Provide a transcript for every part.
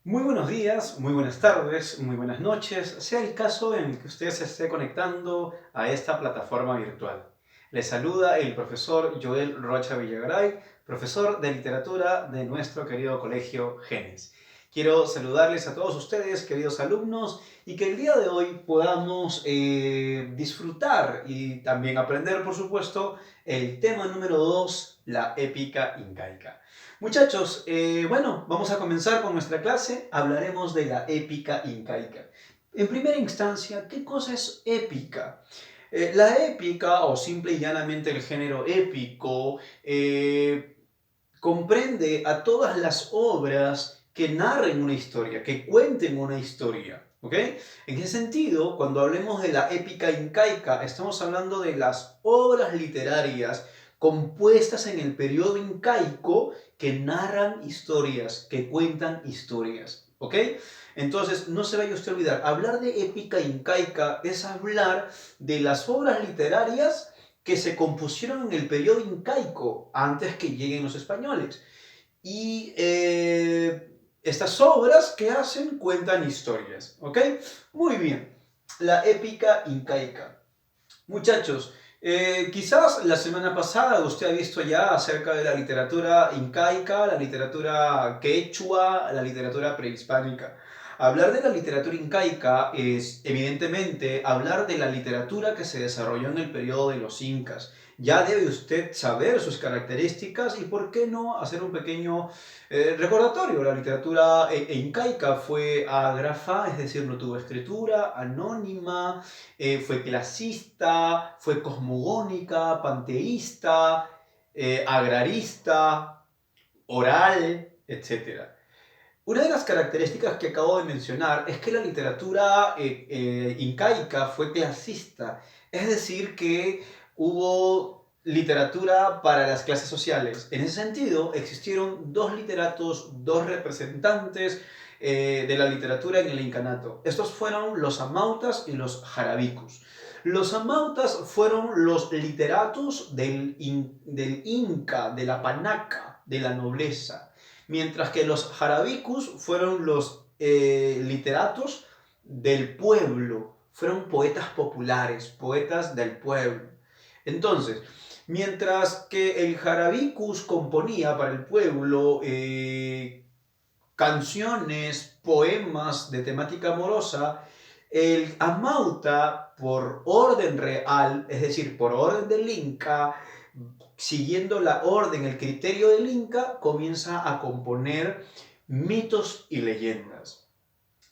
Muy buenos días, muy buenas tardes, muy buenas noches, sea el caso en el que usted se esté conectando a esta plataforma virtual. Le saluda el profesor Joel Rocha Villagaray, profesor de literatura de nuestro querido colegio Genes. Quiero saludarles a todos ustedes, queridos alumnos, y que el día de hoy podamos disfrutar y también aprender, por supuesto, el tema número 2, la épica incaica. Muchachos, bueno, vamos a comenzar con nuestra clase. Hablaremos de la épica incaica. En primera instancia, ¿qué cosa es épica? La épica, o simple y llanamente el género épico, comprende a todas las obras que narren una historia, que cuenten una historia. ¿Ok? En ese sentido, cuando hablemos de la épica incaica, estamos hablando de las obras literarias compuestas en el periodo incaico que narran historias, que cuentan historias. ¿Ok? Entonces, no se vaya usted a olvidar, hablar de épica incaica es hablar de las obras literarias que se compusieron en el periodo incaico, antes que lleguen los españoles. Y estas obras que hacen cuentan historias, ¿ok? Muy bien, la épica incaica. Muchachos, quizás la semana pasada usted ha visto ya acerca de la literatura incaica, la literatura quechua, la literatura prehispánica. Hablar de la literatura incaica es, evidentemente, hablar de la literatura que se desarrolló en el periodo de los incas. Ya debe usted saber sus características y, ¿por qué no, hacer un pequeño recordatorio? La literatura incaica fue ágrafa, es decir, no tuvo escritura, anónima, fue clasista, fue cosmogónica, panteísta, agrarista, oral, etc. Una de las características que acabo de mencionar es que la literatura incaica fue clasista, es decir, que hubo literatura para las clases sociales. En ese sentido, existieron dos literatos, dos representantes de la literatura en el incanato. Estos fueron los amautas y los jarabicus. Los amautas fueron los literatos del Inca, de la panaca, de la nobleza, mientras que los jarabicus fueron los literatos del pueblo, fueron poetas populares, poetas del pueblo. Entonces, mientras que el jarabicus componía para el pueblo canciones, poemas de temática amorosa, el amauta, por orden real, es decir, por orden del Inca, siguiendo la orden, el criterio del Inca, comienza a componer mitos y leyendas.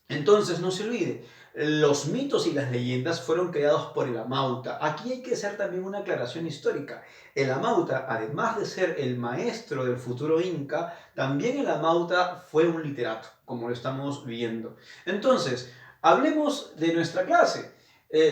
Entonces, no se olvide, los mitos y las leyendas fueron creados por el Amauta. Aquí hay que hacer también una aclaración histórica. El Amauta, además de ser el maestro del futuro Inca, también el Amauta fue un literato, como lo estamos viendo. Entonces, hablemos de nuestra clase.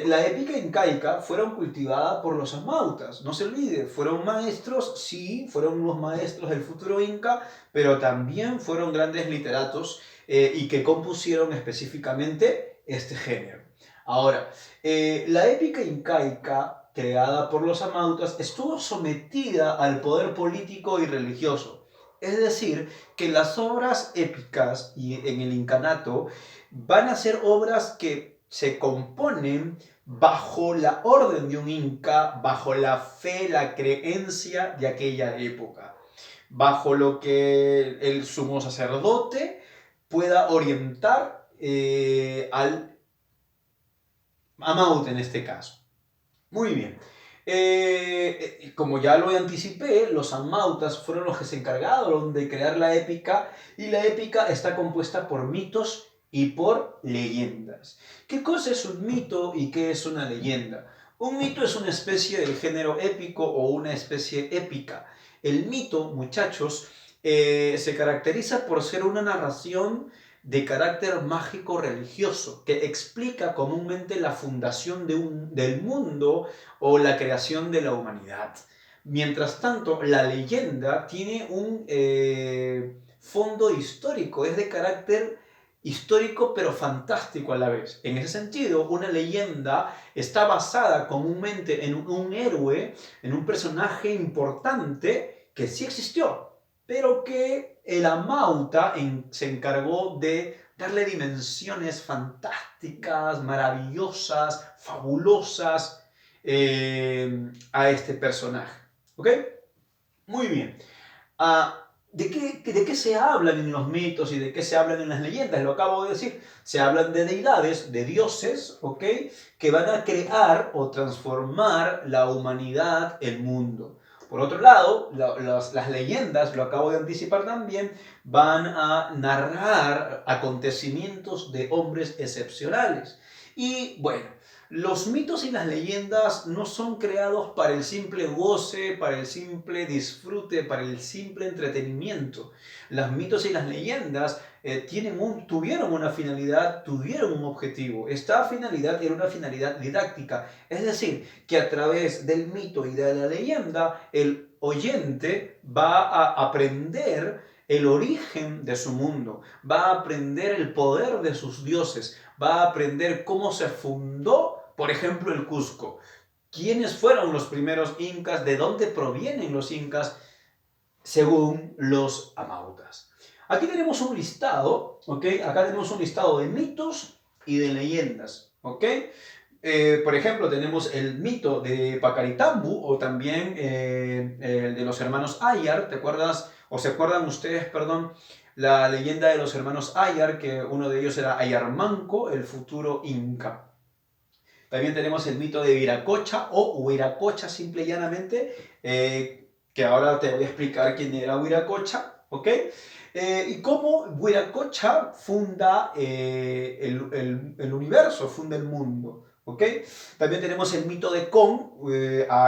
La épica incaica fueron cultivadas por los amautas, no se olvide, fueron maestros, sí, fueron los maestros del futuro Inca, pero también fueron grandes literatos y que compusieron específicamente este género. Ahora, la épica incaica, creada por los amautas, estuvo sometida al poder político y religioso. Es decir, que las obras épicas y en el incanato van a ser obras que se componen bajo la orden de un inca, bajo la fe, la creencia de aquella época, bajo lo que el sumo sacerdote pueda orientar al Amaut en este caso. Muy bien. Como ya lo anticipé, los amautas fueron los que se encargaron de crear la épica, y la épica está compuesta por mitos y por leyendas. ¿Qué cosa es un mito y qué es una leyenda? Un mito es una especie del género épico o una especie épica. El mito, muchachos, se caracteriza por ser una narración de carácter mágico religioso que explica comúnmente la fundación del mundo o la creación de la humanidad. Mientras tanto, la leyenda tiene un fondo histórico, es de carácter histórico pero fantástico a la vez. En ese sentido, una leyenda está basada comúnmente en un héroe, en un personaje importante que sí existió. pero que el Amauta se encargó de darle dimensiones fantásticas, maravillosas, fabulosas a este personaje. ¿Ok? Muy bien. ¿De qué se hablan en los mitos y de qué se hablan en las leyendas? Lo acabo de decir. Se hablan de deidades, de dioses, ¿ok? Que van a crear o transformar la humanidad, el mundo. Por otro lado, las leyendas, lo acabo de anticipar también, van a narrar acontecimientos de hombres excepcionales. Y bueno, los mitos y las leyendas no son creados para el simple goce, para el simple disfrute, para el simple entretenimiento. Los mitos y las leyendas tuvieron una finalidad, tuvieron un objetivo. Esta finalidad era una finalidad didáctica, es decir, que a través del mito y de la leyenda el oyente va a aprender el origen de su mundo, va a aprender el poder de sus dioses, va a aprender cómo se fundó, por ejemplo, el Cusco. ¿Quiénes fueron los primeros incas? ¿De dónde provienen los incas? Según los amautas. Aquí tenemos un listado, ¿ok? Acá tenemos un listado de mitos y de leyendas, ¿ok? Por ejemplo, tenemos el mito de Pacaritambu o también el de los hermanos Ayar. ¿Te acuerdas? ¿O se acuerdan ustedes, perdón, la leyenda de los hermanos Ayar, que uno de ellos era Ayarmanco, el futuro inca? También tenemos el mito de Viracocha o Huiracocha, simple y llanamente, que ahora te voy a explicar quién era Huiracocha, ¿ok? Y cómo Huiracocha funda el universo, funda el mundo, ¿ok? También tenemos el mito de Con,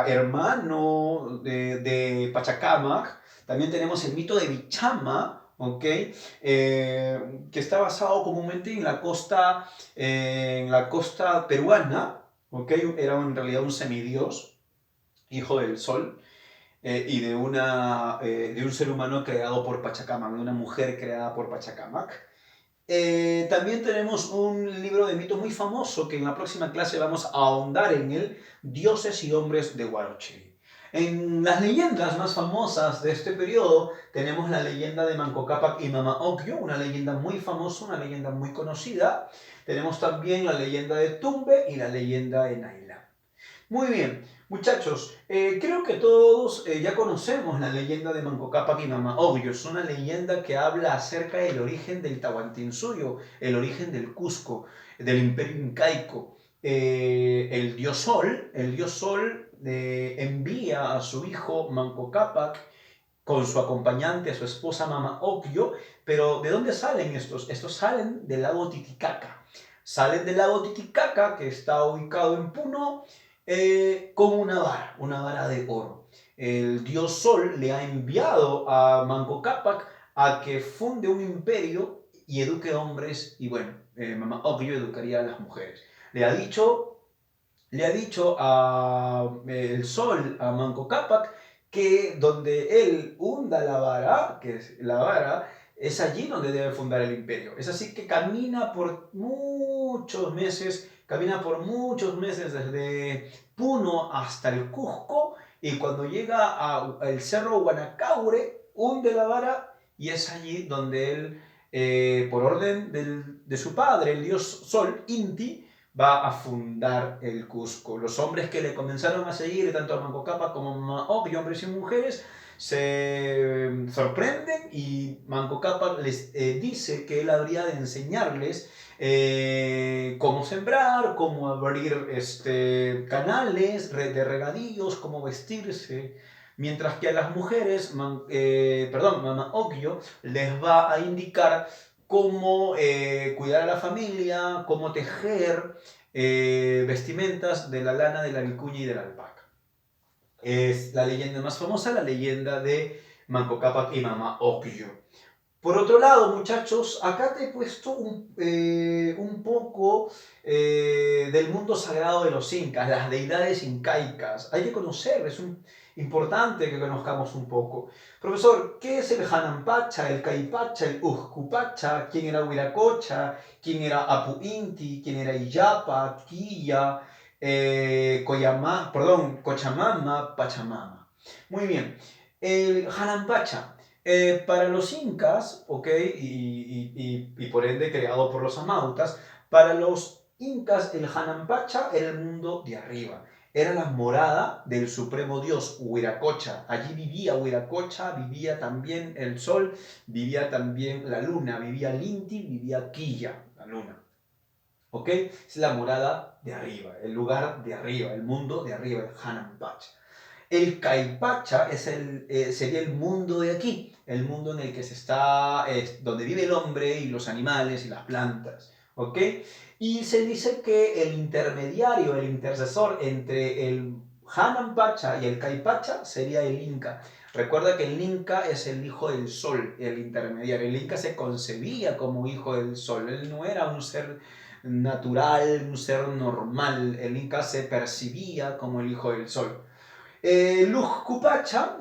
hermano de Pachacamac. También tenemos el mito de Bichama, ¿ok? Que está basado comúnmente en la costa peruana, ¿ok? Era en realidad un semidios, hijo del sol, y de un ser humano creado por Pachacamac, de una mujer creada por Pachacamac. También tenemos un libro de mito muy famoso que en la próxima clase vamos a ahondar en él, Dioses y Hombres de Huarochirí. En las leyendas más famosas de este periodo tenemos la leyenda de Manco Cápac y Mama Ocllo, una leyenda muy famosa, una leyenda muy conocida. Tenemos también la leyenda de Tumbe y la leyenda de Naila. Muy bien, muchachos, creo que todos ya conocemos la leyenda de Manco Cápac y Mama Ocllo. Es una leyenda que habla acerca del origen del Tahuantinsuyo, el origen del Cusco, del Imperio Incaico. El dios Sol envía a su hijo Manco Cápac con su acompañante, su esposa Mama Ocllo, pero ¿de dónde salen estos? Estos salen del lago Titicaca. Salen del lago Titicaca, que está ubicado en Puno, con una vara de oro. El dios Sol le ha enviado a Manco Cápac a que funde un imperio y eduque hombres, y bueno, Mama Ocllo educaría a las mujeres. Le ha dicho el Sol, a Manco Cápac, que donde él hunda la vara, que es la vara, es allí donde debe fundar el imperio. Es así que camina por muchos meses desde Puno hasta el Cusco, y cuando llega al cerro Guanacaure, hunde la vara y es allí donde él, por orden de su padre, el dios Sol, Inti, va a fundar el Cusco. Los hombres que le comenzaron a seguir, tanto a Manco Cápac como a Mama Ocllo, hombres y mujeres, se sorprenden y Manco Cápac les dice que él habría de enseñarles cómo sembrar, cómo abrir canales de regadíos, cómo vestirse. Mientras que a las mujeres, Mama Ocllo les va a indicar cómo cuidar a la familia, cómo tejer vestimentas de la lana, de la vicuña y de la alpaca. Es la leyenda más famosa, la leyenda de Manco Cápac y Mama Ocllo. Por otro lado, muchachos, acá te he puesto un poco del mundo sagrado de los incas, las deidades incaicas. Hay que conocer, es importante que conozcamos un poco. Profesor, ¿qué es el Hanampacha, el Caipacha, el Ujcupacha? ¿Quién era Huiracocha? ¿Quién era Apu Inti? ¿Quién era Illapa, Quilla, Cochamama, Pachamama? Muy bien, el Hanampacha. Para los incas, ¿ok? Y por ende creado por los amautas, para los incas el Hanampacha era el mundo de arriba. Era la morada del supremo dios Huiracocha. Allí vivía Huiracocha, vivía también el sol, vivía también la luna, vivía Linti, vivía Quilla, la luna. ¿Ok? Es la morada de arriba, el lugar de arriba, el mundo de arriba, el Hanampacha. El Caipacha sería el mundo de aquí, el mundo en el que donde vive el hombre y los animales y las plantas, ¿ok? Y se dice que el intermediario, el intercesor entre el Hanampacha y el Caipacha sería el Inca. Recuerda que el Inca es el hijo del sol, el intermediario. El Inca se concebía como hijo del sol, él no era un ser natural, un ser normal, el Inca se percibía como el hijo del sol. El Ujupacha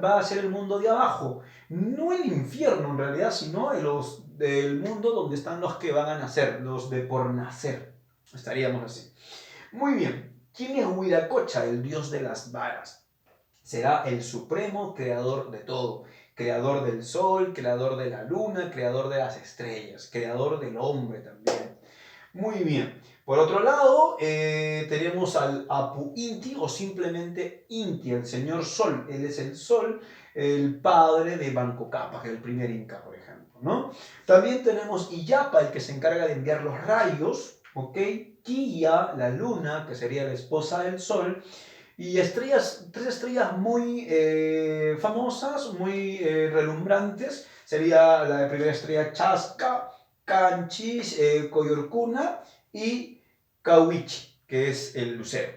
va a ser el mundo de abajo, no el infierno en realidad, sino el mundo donde están los que van a nacer, los de por nacer, estaríamos así. Muy bien, ¿quién es Huiracocha, el dios de las varas? Será el supremo creador de todo, creador del sol, creador de la luna, creador de las estrellas, creador del hombre también. Muy bien. Por otro lado, tenemos al Apu Inti o simplemente Inti, el señor Sol. Él es el Sol, el padre de Manco Cápac, el primer Inca, por ejemplo, ¿no? También tenemos Illapa, el que se encarga de enviar los rayos, ¿ok? Quilla, la luna, que sería la esposa del Sol. Y tres estrellas muy famosas, muy relumbrantes. Sería la primera estrella Chasca, Canchis, Coyorcuna y Cahuichi, que es el lucero.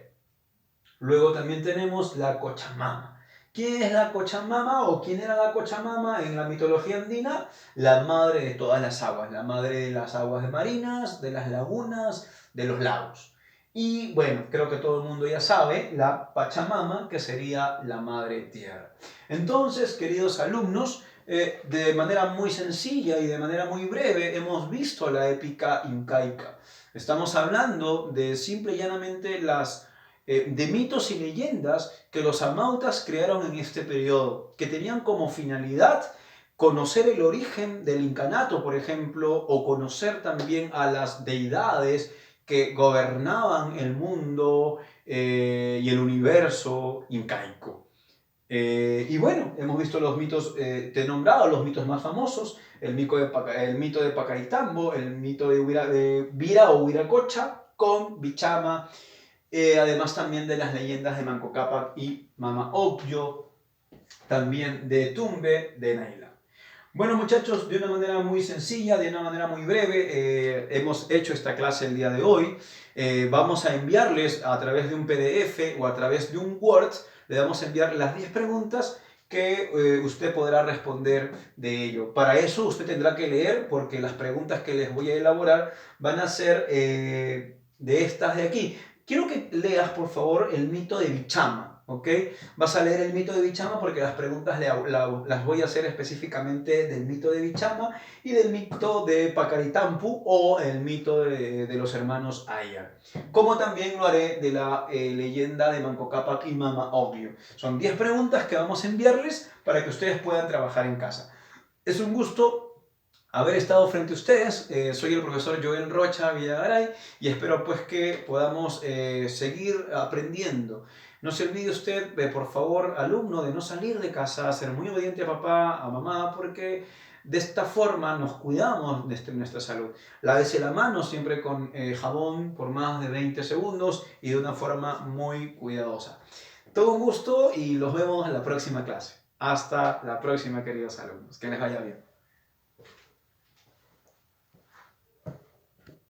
Luego también tenemos la Cochamama. ¿Quién es la Cochamama o quién era la Cochamama en la mitología andina? La madre de todas las aguas, la madre de las aguas marinas, de las lagunas, de los lagos. Y bueno, creo que todo el mundo ya sabe, la Pachamama, que sería la madre tierra. Entonces, queridos alumnos, de manera muy sencilla y de manera muy breve, hemos visto la épica incaica. Estamos hablando de simple y llanamente de mitos y leyendas que los amautas crearon en este periodo, que tenían como finalidad conocer el origen del incanato, por ejemplo, o conocer también a las deidades que gobernaban el mundo y el universo incaico. Y bueno, hemos visto los mitos, te he nombrado los mitos más famosos, el mito de Pacaitambo, el mito de Vira o Huiracocha con Bichama, además también de las leyendas de Manco Cápac y Mama Ocllo, también de Tumbe, de Naila. Bueno muchachos, de una manera muy sencilla, de una manera muy breve, hemos hecho esta clase el día de hoy. Vamos a enviarles a través de un PDF o a través de un Word, le vamos a enviar las 10 preguntas que usted podrá responder de ello. Para eso usted tendrá que leer, porque las preguntas que les voy a elaborar van a ser de estas de aquí. Quiero que leas, por favor, el mito de Bichama, ¿ok? Vas a leer el mito de Bichama porque las preguntas las voy a hacer específicamente del mito de Bichama y del mito de Pacaritampu o el mito de los hermanos Aya. Como también lo haré de la leyenda de Manco Cápac y Mama Ocllo. Son 10 preguntas que vamos a enviarles para que ustedes puedan trabajar en casa. Es un gusto haber estado frente a ustedes. Soy el profesor Joel Rocha Villagaray y espero pues que podamos seguir aprendiendo. No se olvide usted, por favor, alumno, de no salir de casa, ser muy obediente a papá, a mamá, porque de esta forma nos cuidamos de nuestra salud. Lávese la mano siempre con jabón por más de 20 segundos y de una forma muy cuidadosa. Todo un gusto y los vemos en la próxima clase. Hasta la próxima, queridos alumnos. Que les vaya bien.